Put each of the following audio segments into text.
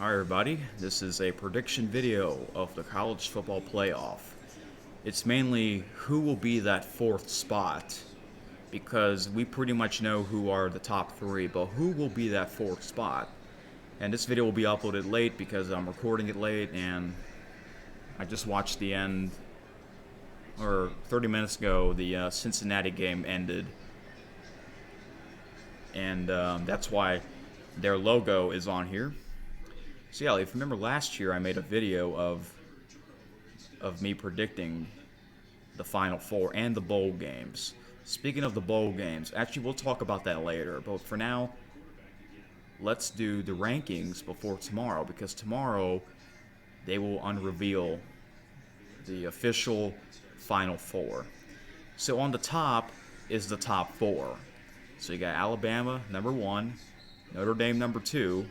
Hi everybody, this is a prediction video of the college football playoff. It's mainly who will be that fourth spot, because we pretty much know who are the top three, but who will be that fourth spot? And this video will be uploaded late because I'm recording it late and I just watched the end, or 30 minutes ago, the Cincinnati game ended. And that's why their logo is on here. So yeah, if you remember last year, I made a video of me predicting the Final Four and the bowl games. Speaking of the bowl games, actually we'll talk about that later. But for now, let's do the rankings before tomorrow, because tomorrow they will unreveal the official Final Four. So on the top is the top four. So you got Alabama number 1, Notre Dame number 2,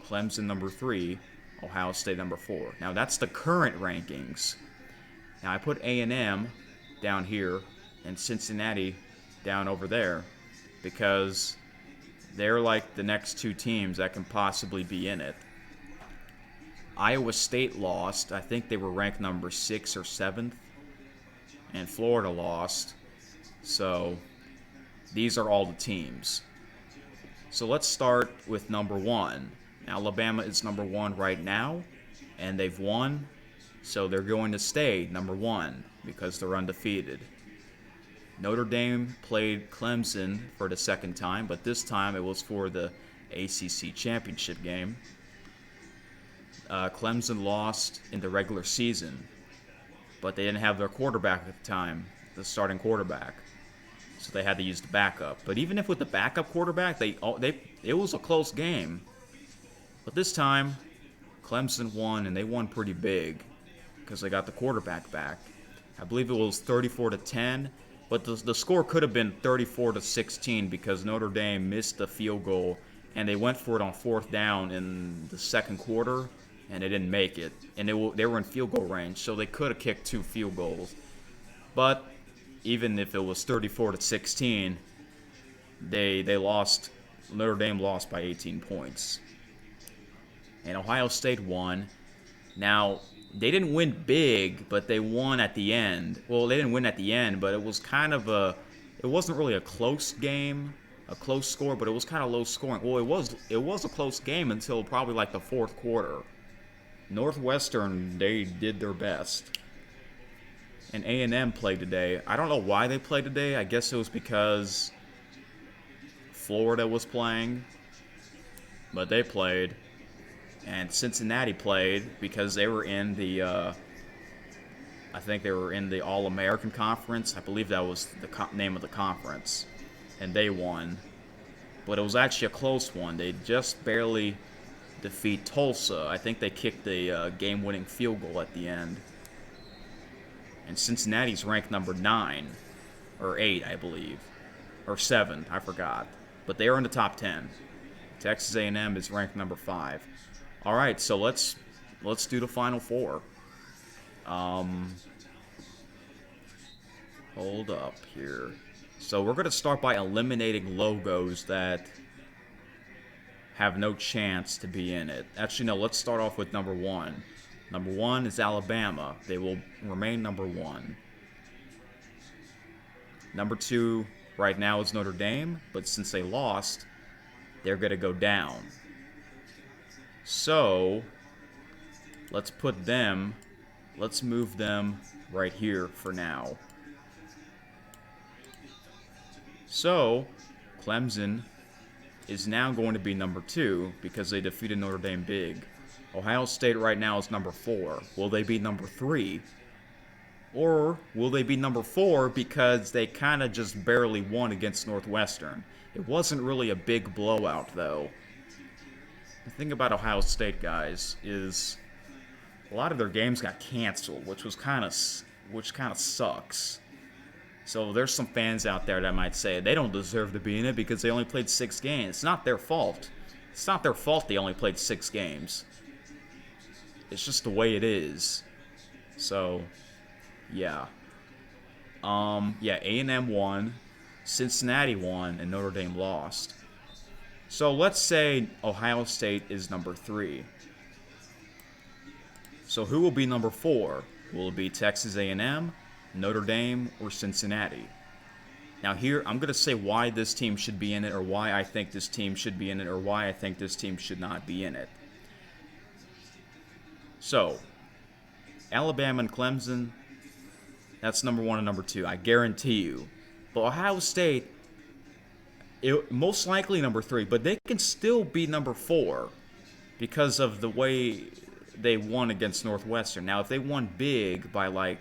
Clemson number 3, Ohio State number 4. Now that's the current rankings. Now I put A&M down here and Cincinnati down over there because they're like the next two teams that can possibly be in it. Iowa State lost. I think they were ranked number 6 or 7th. And Florida lost. So these are all the teams. So let's start with number 1. Alabama is number 1 right now, and they've won, so they're going to stay number 1 because they're undefeated. Notre Dame played Clemson for the second time, but this time it was for the ACC championship game. Clemson lost in the regular season, but they didn't have their quarterback at the time, the starting quarterback, so they had to use the backup. But even if with the backup quarterback, it was a close game. But this time, Clemson won, and they won pretty big because they got the quarterback back. I believe it was 34-10, but the score could have been 34-16 because Notre Dame missed the field goal, and they went for it on 4th down in the second quarter, and they didn't make it. And they were in field goal range, so they could have kicked 2 field goals. But even if it was 34-16, they lost. Notre Dame lost by 18 points. And Ohio State won. Now, they didn't win big, but they won at the end. Well, they didn't win at the end, but it was kind of it wasn't really a close game, a close score, but it was kind of low scoring. Well, it was a close game until probably like the 4th quarter. Northwestern, they did their best. And A&M played today. I don't know why they played today. I guess it was because Florida was playing, but they played. And Cincinnati played because they were in the, I think they were in the All-American Conference. I believe that was the name of the conference. And they won. But it was actually a close one. They just barely defeat Tulsa. I think they kicked the game-winning field goal at the end. And Cincinnati's ranked number 9. Or 8, I believe. Or 7, I forgot. But they are in the top 10. Texas A&M is ranked number 5. All right, so let's do the Final Four. Hold up here. So we're going to start by eliminating logos that have no chance to be in it. Actually, no, let's start off with number 1. Number 1 is Alabama. They will remain number 1. Number 2 right now is Notre Dame, but since they lost, they're going to go down. So, let's move them right here for now. So, Clemson is now going to be number 2 because they defeated Notre Dame big. Ohio State right now is number 4. Will they be number 3? Or will they be number 4 because they kind of just barely won against Northwestern? It wasn't really a big blowout, though. The thing about Ohio State, guys, is a lot of their games got canceled, which kind of sucks. So there's some fans out there that might say they don't deserve to be in it because they only played 6 games. It's not their fault. It's not their fault they only played 6 games. It's just the way it is. So, yeah. A&M won, Cincinnati won, and Notre Dame lost. So let's say Ohio State is number 3. So who will be number 4? Will it be Texas A&M, Notre Dame, or Cincinnati? Now here, I'm going to say why this team should be in it, or why I think this team should be in it, or why I think this team should not be in it. So, Alabama and Clemson, that's number 1 and number 2. I guarantee you. But Ohio State, most likely number 3, but they can still be number 4 because of the way they won against Northwestern. Now, if they won big by like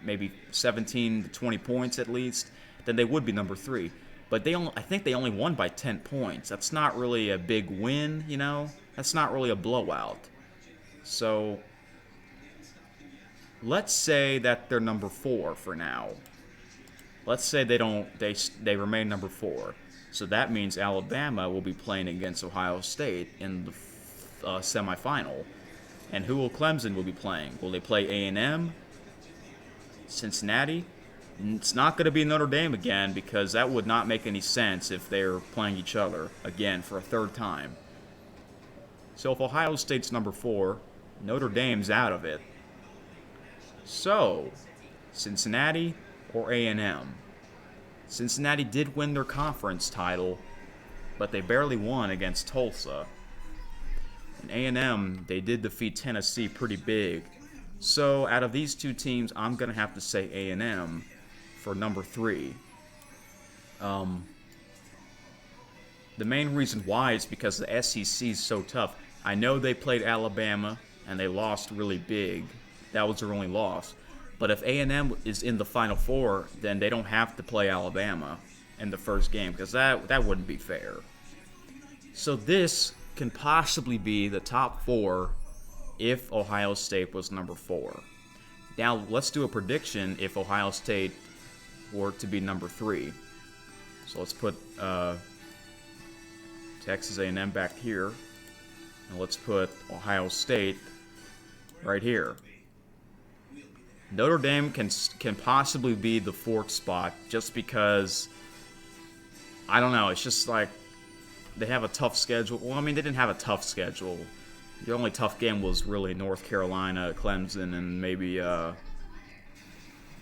maybe 17 to 20 points at least, then they would be number 3. But I think they only won by 10 points. That's not really a big win, you know? That's not really a blowout. So, let's say that they're number 4 for now. Let's say they remain number 4. So that means Alabama will be playing against Ohio State in the semifinal. And who will Clemson will be playing? Will they play A&M? Cincinnati? It's not going to be Notre Dame again, because that would not make any sense if they're playing each other again for a third time. So if Ohio State's number 4, Notre Dame's out of it. So, Cincinnati or A&M? Cincinnati did win their conference title, but they barely won against Tulsa. And A&M, they did defeat Tennessee pretty big. So out of these two teams, I'm going to have to say A&M for number 3. The main reason why is because the SEC is so tough. I know they played Alabama, and they lost really big. That was their only loss. But if A&M is in the Final Four, then they don't have to play Alabama in the first game, because that wouldn't be fair. So this can possibly be the top 4 if Ohio State was number 4. Now, let's do a prediction if Ohio State were to be number 3. So let's put Texas A&M back here, and let's put Ohio State right here. Notre Dame can possibly be the 4th spot just because, I don't know, it's just like they have a tough schedule. Well, I mean, they didn't have a tough schedule. The only tough game was really North Carolina, Clemson, and maybe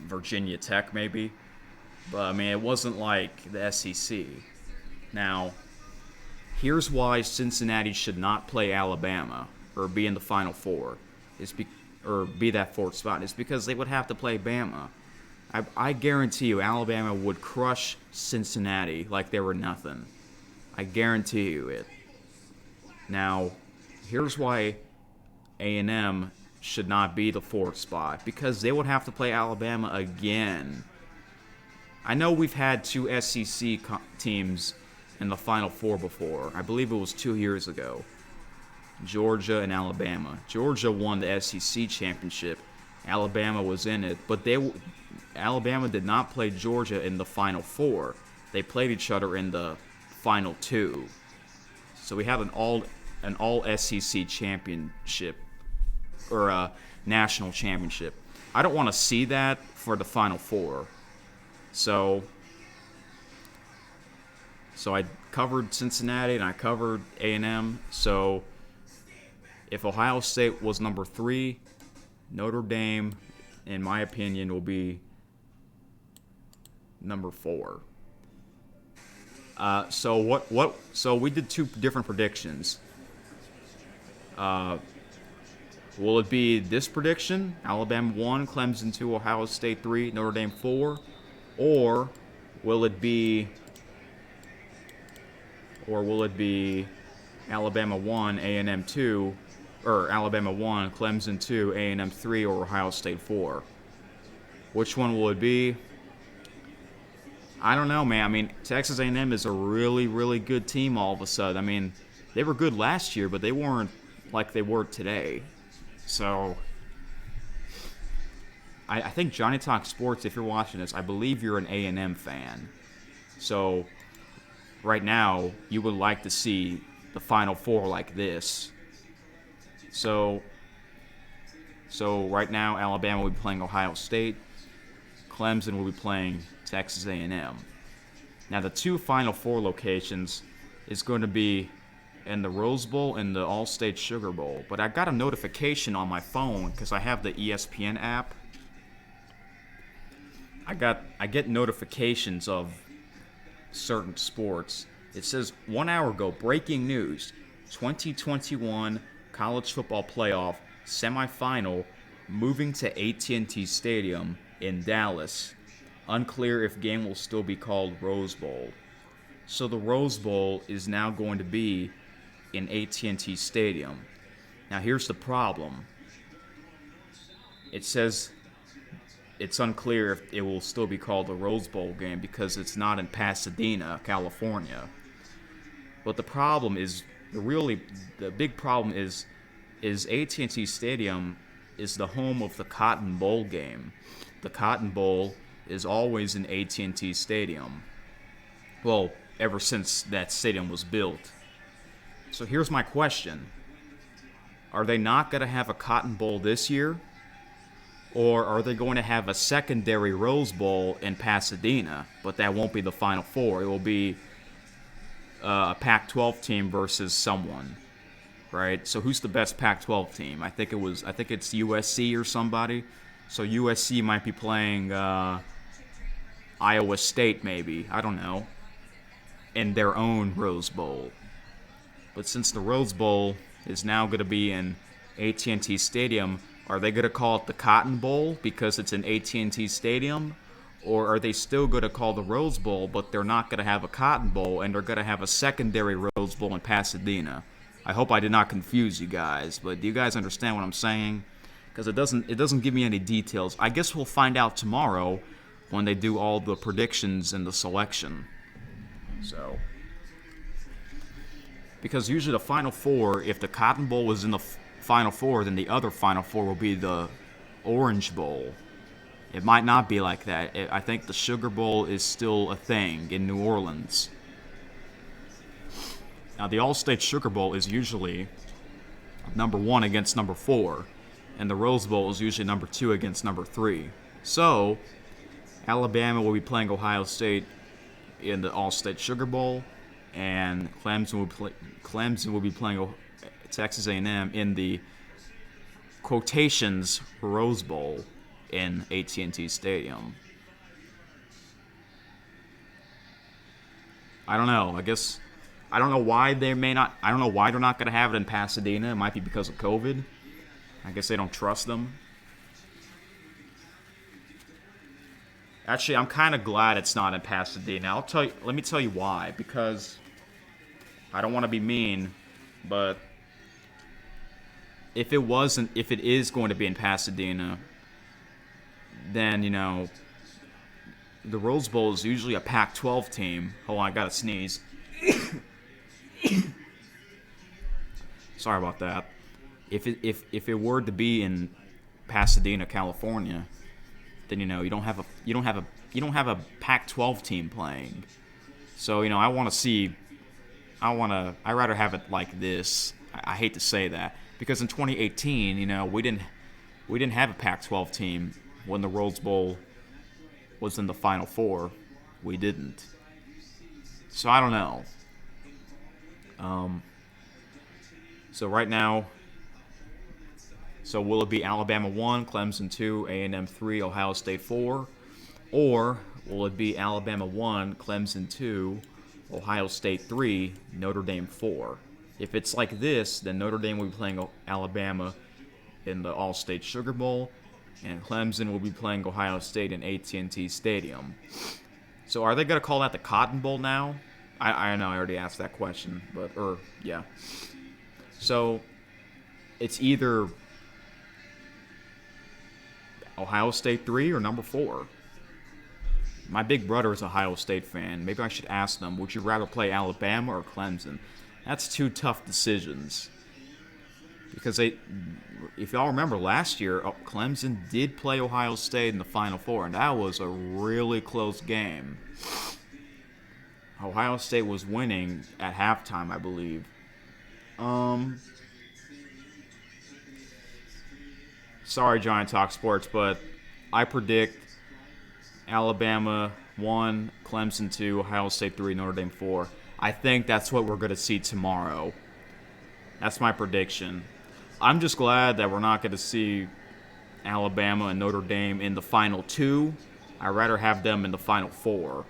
Virginia Tech, maybe. But, I mean, it wasn't like the SEC. Now, here's why Cincinnati should not play Alabama or be in the Final Four. Or be that 4th spot. It's because they would have to play Bama. I guarantee you Alabama would crush Cincinnati like they were nothing. I guarantee you it. Now, here's why A&M should not be the 4th spot. Because they would have to play Alabama again. I know we've had 2 SEC teams in the Final Four before. I believe it was 2 years ago. Georgia and Alabama. Georgia won the SEC championship. Alabama was in it, but Alabama did not play Georgia in the Final Four. They played each other in the Final 2. So we have an all SEC championship, or a national championship. I don't want to see that for the Final Four. So I covered Cincinnati and I covered A&M. So if Ohio State was number 3, Notre Dame, in my opinion, will be number 4. So we did 2 different predictions. Will it be this prediction? Alabama 1, Clemson 2, Ohio State 3, Notre Dame 4, or will it be Alabama 1, A&M 2, or Alabama 1, Clemson 2, A&M 3, or Ohio State 4? Which one will it be? I don't know, man. I mean, Texas A&M is a really, really good team all of a sudden. I mean, they were good last year, but they weren't like they were today. So, I think Johnny Talk Sports, if you're watching this, I believe you're an A&M fan. So, right now, you would like to see the Final Four like this. So right now, Alabama will be playing Ohio State. Clemson will be playing Texas A&M. Now, the 2 Final Four locations is going to be and the Rose Bowl and the All-State Sugar Bowl. But I got a notification on my phone because I have the ESPN app. I get notifications of certain sports. It says 1 hour ago, breaking news: 2021 college football playoff semifinal moving to AT&T Stadium in Dallas. Unclear if game will still be called Rose Bowl. So the Rose Bowl is now going to be in AT&T Stadium. Now here's the problem. It says it's unclear if it will still be called the Rose Bowl game because it's not in Pasadena, California. But the problem is, the big problem is AT&T Stadium is the home of the Cotton Bowl game. The Cotton Bowl is always in AT&T Stadium. Well, ever since that stadium was built. So here's my question. Are they not going to have a Cotton Bowl this year? Or are they going to have a secondary Rose Bowl in Pasadena? But that won't be the Final Four. It will be a Pac-12 team versus someone, right? So who's the best Pac-12 team? I think it's USC or somebody. So USC might be playing Iowa State, maybe. I don't know. In their own Rose Bowl. But since the Rose Bowl is now going to be in AT&T Stadium, are they going to call it the Cotton Bowl because it's in AT&T Stadium? Or are they still going to call the Rose Bowl, but they're not going to have a Cotton Bowl, and they're going to have a secondary Rose Bowl in Pasadena? I hope I did not confuse you guys, but do you guys understand what I'm saying? Because it doesn't give me any details. I guess we'll find out tomorrow when they do all the predictions and the selection. So, because usually the Final Four, if the Cotton Bowl was in the Final Four, then the other Final Four will be the Orange Bowl. It might not be like that. I think the Sugar Bowl is still a thing in New Orleans. Now, the All-State Sugar Bowl is usually number 1 against number 4, and the Rose Bowl is usually number 2 against number 3. So, Alabama will be playing Ohio State in the All-State Sugar Bowl, and Clemson will be playing Texas A&M in the quotations Rose Bowl in AT&T Stadium. I don't know. I don't know why they're not going to have it in Pasadena. It might be because of COVID. I guess they don't trust them. Actually, I'm kind of glad it's not in Pasadena. Let me tell you why. Because I don't want to be mean, but if it is going to be in Pasadena, then, the Rose Bowl is usually a Pac-12 team. Hold on, I gotta sneeze. Sorry about that. If it were to be in Pasadena, California, then you don't have a Pac-12 team playing. So I'd rather have it like this. I hate to say that because in 2018, we didn't have a Pac-12 team when the Rose Bowl was in the Final Four. We didn't. So I don't know. So right now, will it be Alabama 1, Clemson 2, A&M 3, Ohio State 4? Or will it be Alabama 1, Clemson 2, Ohio State 3, Notre Dame 4? If it's like this, then Notre Dame will be playing Alabama in the All-State Sugar Bowl, and Clemson will be playing Ohio State in AT&T Stadium. So are they going to call that the Cotton Bowl now? I know I already asked that question, yeah. So it's either Ohio State 3 or number 4. My big brother is an Ohio State fan. Maybe I should ask them, would you rather play Alabama or Clemson? That's two tough decisions. Because if y'all remember last year, Clemson did play Ohio State in the Final Four, and that was a really close game. Ohio State was winning at halftime, I believe. Sorry, Giant Talk Sports, but I predict Alabama 1, Clemson 2, Ohio State 3, Notre Dame 4. I think that's what we're going to see tomorrow. That's my prediction. I'm just glad that we're not going to see Alabama and Notre Dame in the final two. I'd rather have them in the final four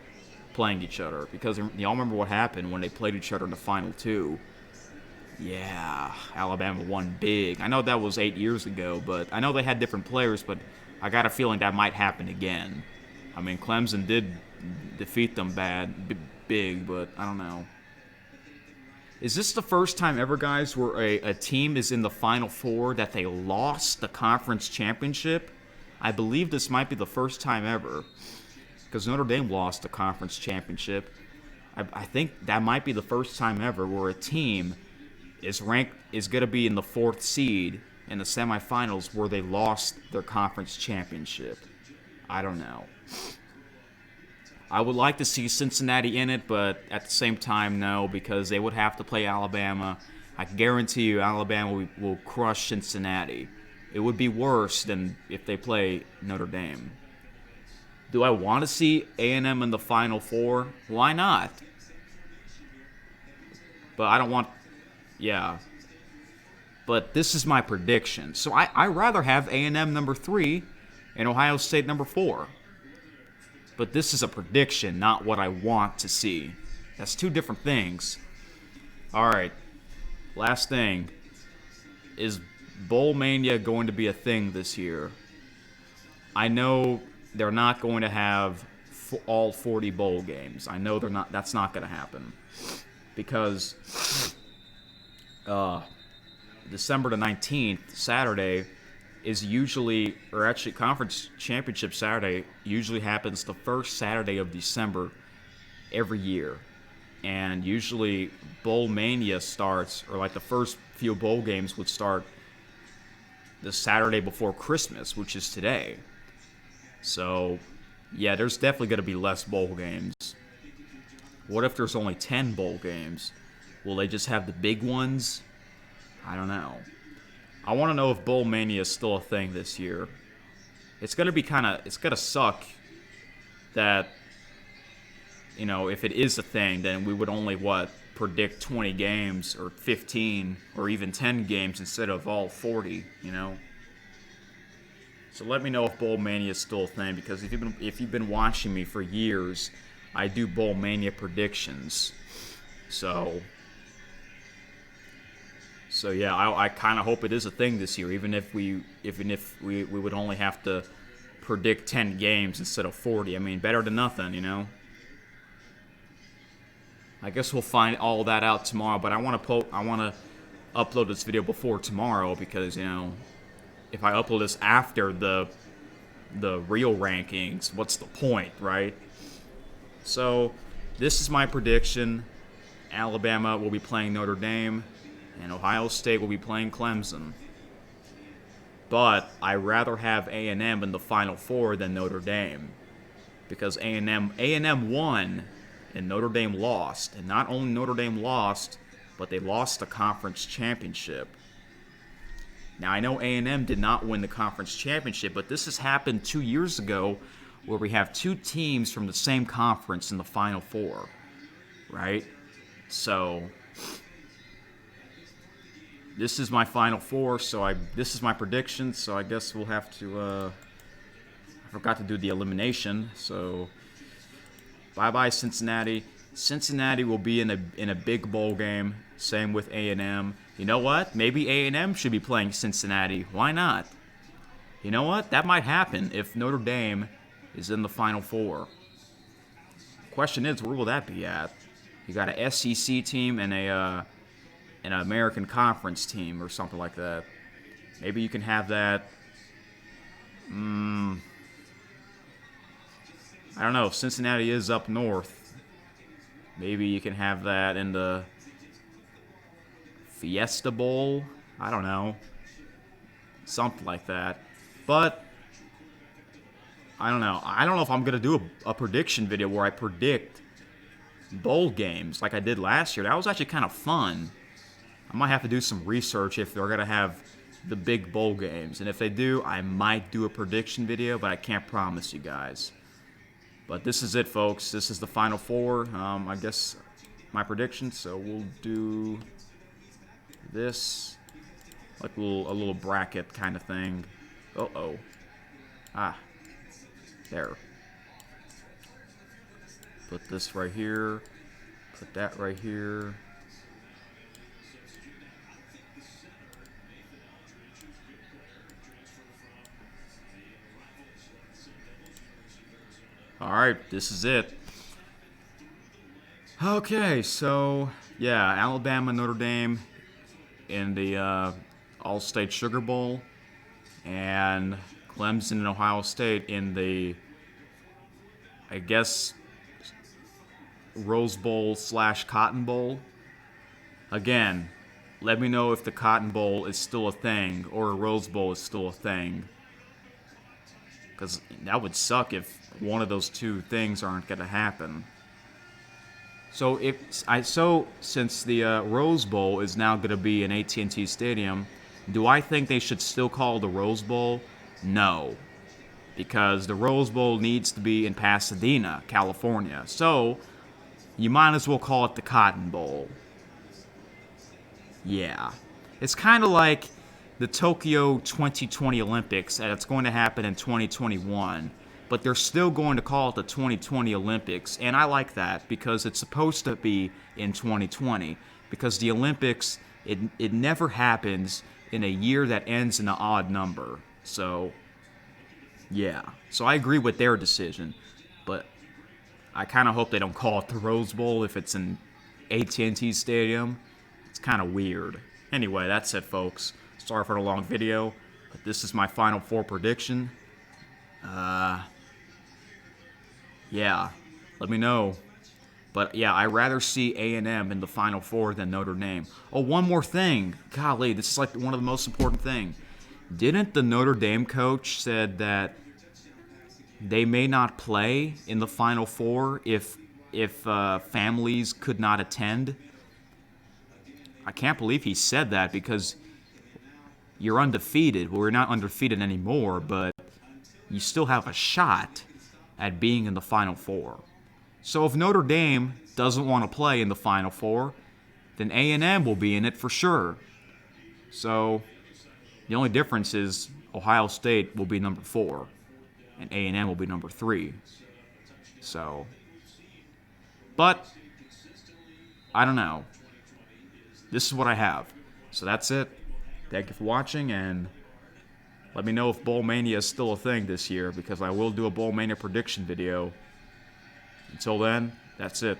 playing each other, because y'all remember what happened when they played each other in the final two. Yeah, Alabama won big. I know that was 8 years ago, but I know they had different players, but I got a feeling that might happen again. I mean, Clemson did defeat them big, but I don't know. Is this the first time ever, guys, where a team is in the Final Four that they lost the conference championship? I believe this might be the first time ever, because Notre Dame lost the conference championship. I think that might be the first time ever where a team is going to be in the 4th seed in the semifinals where they lost their conference championship. I don't know. I would like to see Cincinnati in it, but at the same time, no, because they would have to play Alabama. I can guarantee you Alabama will crush Cincinnati. It would be worse than if they play Notre Dame. Do I want to see A&M in the Final Four? Why not? But I don't want... Yeah. But this is my prediction. So I rather have A&M number 3 and Ohio State number 4. But this is a prediction, not what I want to see. That's two different things. All right. Last thing. Is Bowl Mania going to be a thing this year? I know they're not going to have all 40 bowl games. I know that's not going to happen. Because December the 19th, Saturday, is usually, or actually Conference Championship Saturday, usually happens the first Saturday of December every year. And usually Bowl Mania starts, or like the first few bowl games would start the Saturday before Christmas, which is today. So, yeah, there's definitely going to be less bowl games. What if there's only 10 bowl games? Will they just have the big ones? I don't know. I want to know if Bowl Mania is still a thing this year. It's going to suck that, you know, if it is a thing, then we would only, predict 20 games or 15 or even 10 games instead of all 40, you know? So let me know if Bowl Mania is still a thing, because if you've been watching me for years, I do Bowl Mania predictions. So yeah, I kind of hope it is a thing this year, even if we would only have to predict 10 games instead of 40. I mean, better than nothing, you know. I guess we'll find all that out tomorrow, but I want to upload this video before tomorrow, because, you know, if I upload this after the real rankings, what's the point, right? So this is my prediction. Alabama will be playing Notre Dame, and Ohio State will be playing Clemson. But I rather have A&M in the Final Four than Notre Dame, because A&M won and Notre Dame lost. And not only Notre Dame lost, but they lost the conference championship. Now, I know A&M did not win the conference championship, but this has happened 2 years ago, where we have two teams from the same conference in the Final Four, right? So this is my Final Four, this is my prediction, so I guess we'll have to, I forgot to do the elimination, so bye-bye Cincinnati. Cincinnati will be in a big bowl game, same with A&M. You know what? Maybe A&M should be playing Cincinnati. Why not? You know what? That might happen if Notre Dame is in the Final Four. Question is, where will that be at? You got a SEC team and an American Conference team or something like that. Maybe you can have that. I don't know. Cincinnati is up north. Maybe you can have that in the Fiesta Bowl. I don't know. Something like that. But I don't know. I don't know if I'm going to do a prediction video where I predict bowl games like I did last year. That was actually kind of fun. I might have to do some research if they're going to have the big bowl games. And if they do, I might do a prediction video, but I can't promise you guys. But this is it, folks. This is the Final Four. I guess my predictions. So we'll do this, like a little bracket kind of thing. Uh-oh. Ah. There. Put this right here. Put that right here. Alright, this is it. Okay, so, yeah, Alabama, Notre Dame in the All-State Sugar Bowl, and Clemson and Ohio State in the, I guess, Rose Bowl / Cotton Bowl. Again, let me know if the Cotton Bowl is still a thing or a Rose Bowl is still a thing. Because that would suck if one of those two things aren't going to happen. So since the Rose Bowl is now going to be in AT&T Stadium, do I think they should still call it the Rose Bowl? No. Because the Rose Bowl needs to be in Pasadena, California. So, you might as well call it the Cotton Bowl. Yeah. It's kind of like the Tokyo 2020 Olympics, and it's going to happen in 2021. But they're still going to call it the 2020 Olympics, and I like that because it's supposed to be in 2020. Because the Olympics, it never happens in a year that ends in an odd number. So, yeah. So I agree with their decision, but I kind of hope they don't call it the Rose Bowl if it's in AT&T Stadium. It's kind of weird. Anyway, that's it, folks. Sorry for the long video, but this is my Final Four prediction. Yeah, let me know. But yeah, I'd rather see A&M in the Final Four than Notre Dame. Oh, one more thing. Golly, this is like one of the most important things. Didn't the Notre Dame coach said that they may not play in the Final Four if families could not attend? I can't believe he said that because you're undefeated. Well, we're not undefeated anymore, but you still have a shot at being in the Final Four. So if Notre Dame doesn't want to play in the Final Four, then A&M will be in it for sure. So the only difference is Ohio State will be number 4, and A&M will be number 3. So, but I don't know. This is what I have. So that's it. Thank you for watching, and let me know if Bowl Mania is still a thing this year, because I will do a Bowl Mania prediction video. Until then, that's it.